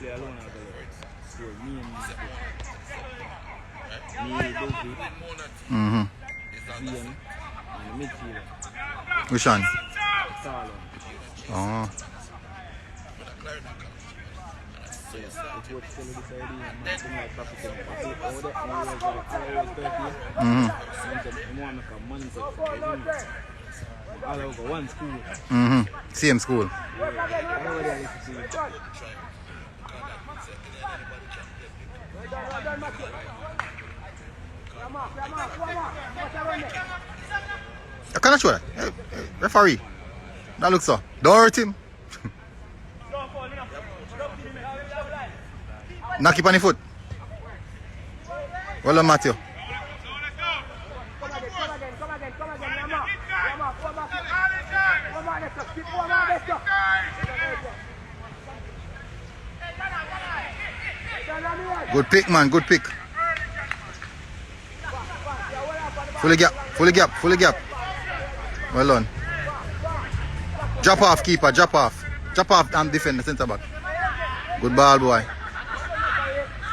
play alone out there. So me and Luffy, Zion, and the midfielder. Which one? Salon. Oh. So it's what still decided and something like Papico. Papico over there, and he was birthday. And want to make a man set. All over one school. Same school. I cannot show that. Hey, referee. That looks so. Don't hurt him. Knock it on the foot. Well done, Matthew. Good pick, man. Good pick. Fully gap. Fully gap. Fully gap. Well done. Drop off, keeper. Drop off. Drop off and defend the centre back. Good ball, boy.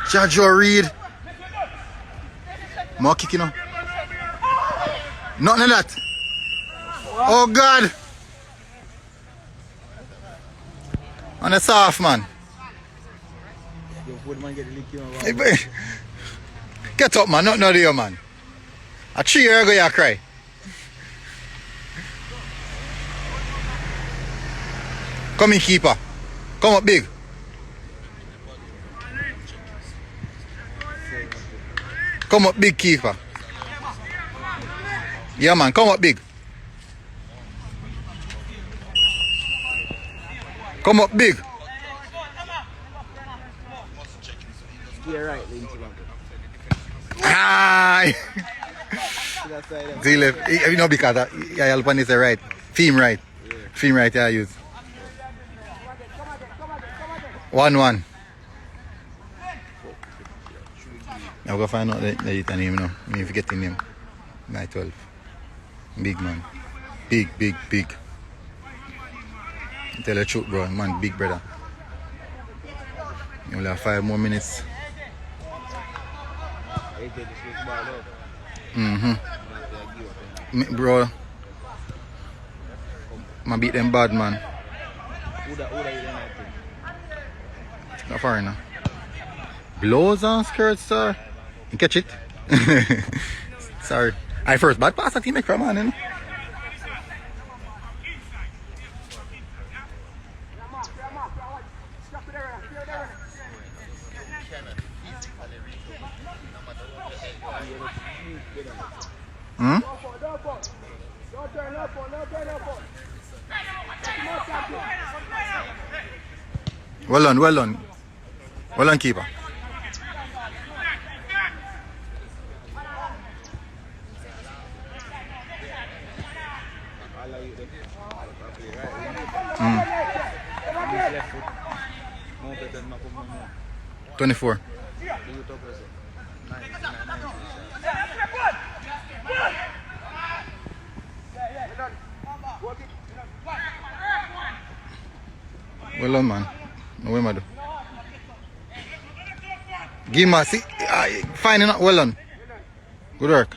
Jojo Reed. More kicking now. Nothing like that. Oh, God. On the soft, man. Get up, man. Nothing there, man. A 3 years ago, you cry. Come in, keeper. Come up big. Come up big, keeper. Yeah, man. Come up big. Come up big. Steer right, Aye. See left. You know because I'll put this right. Theme right. Theme right I use. 1-1. I'm gonna find out the name now. I mean, forget the name. 9-12. Big man. Big. Tell the truth, bro. Man, big brother. You only have 5 more minutes. Bro, I beat them bad, man. Not far enough. Blows on skirts, sir. You catch it? Sorry. I first bad pass at team make from man, you know? Well done. Well done, keeper. Mm. 24. Well done, man. No way, man. Give me, see, finding out. Well done. Good work.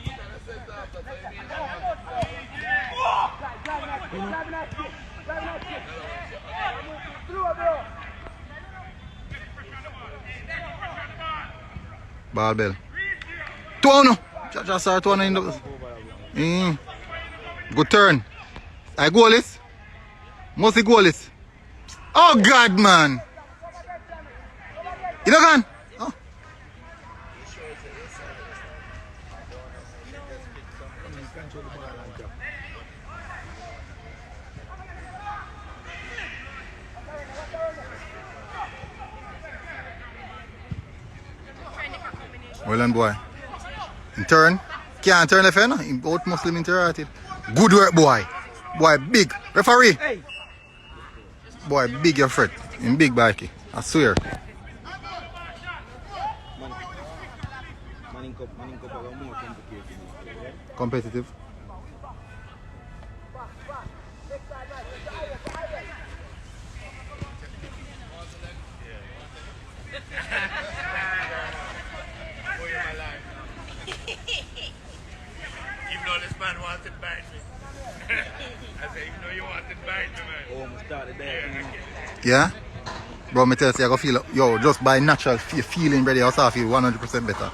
Ball bell. 2-1. Just start 2-1 in the. Good turn. I goalless. Mostly goalless. Oh God, man. You know gone? Oh. Well done, boy. In turn. Can't turn left hand. In both Muslim interacted. Good work, boy. Boy, big. Referee. Hey. Boy, big your foot. In big bikey. I swear. Competitive. Even though this man wanted to bite me. I said, even though you wanted to bite me, man. Oh, I started there. Yeah? Bro, me tell you, I go feel, yo, just by natural feeling, brother, you start feel 100% better.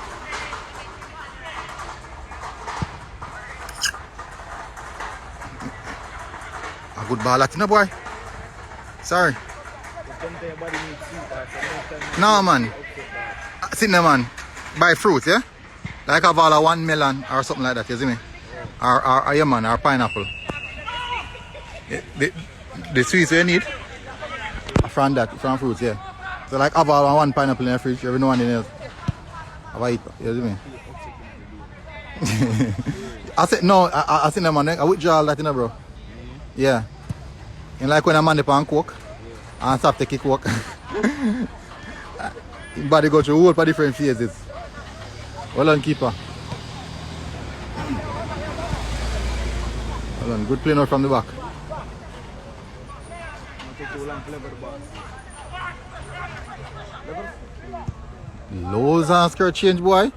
A good ball Latina, boy. Sorry. No, man. Sit there, man. Buy fruit, yeah? Like have all a 1 melon or something like that, you see me? Or yeah, man, or pineapple. The sweets you need from that, from fruits, yeah. So like have all 1 pineapple in the fridge, every now and then have I eat, you see me? I said no, I said no, man, I withdraw that, you know, bro. Yeah. And like when a man on coke and stop taking coke. His body go through all different phases. Well on, keeper. Well on, good play now from the back. Lows and skirt change, boy.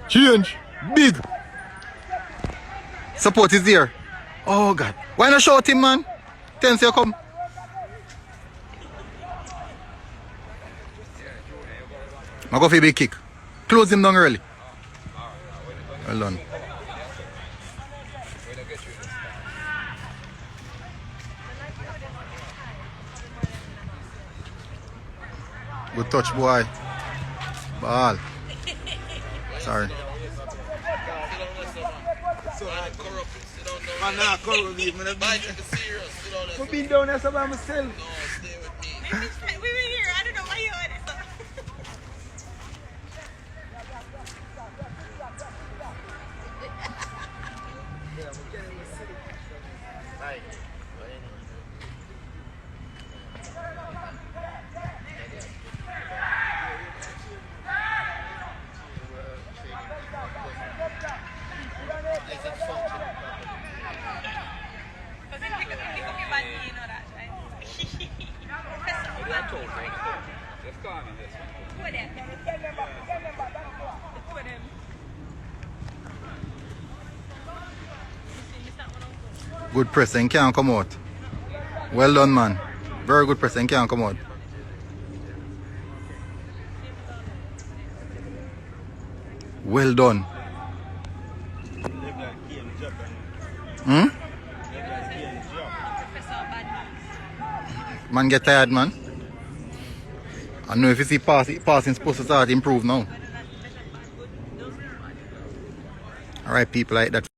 Change. Big. Support is there. Oh God. Why not shout him, man? Ten say come. I go for a big kick. Close him down early. Well done. Good touch, boy. Ball. Sorry. Man, nah, corrupt leave. I've been down there by myself. We were here. I don't know why you on it. Good press and can't come out. Well done, man. Very good press and can't come out. Well done. Hmm? Man get tired, man. I know if you see passing supposed to start improve now. Alright, people like that.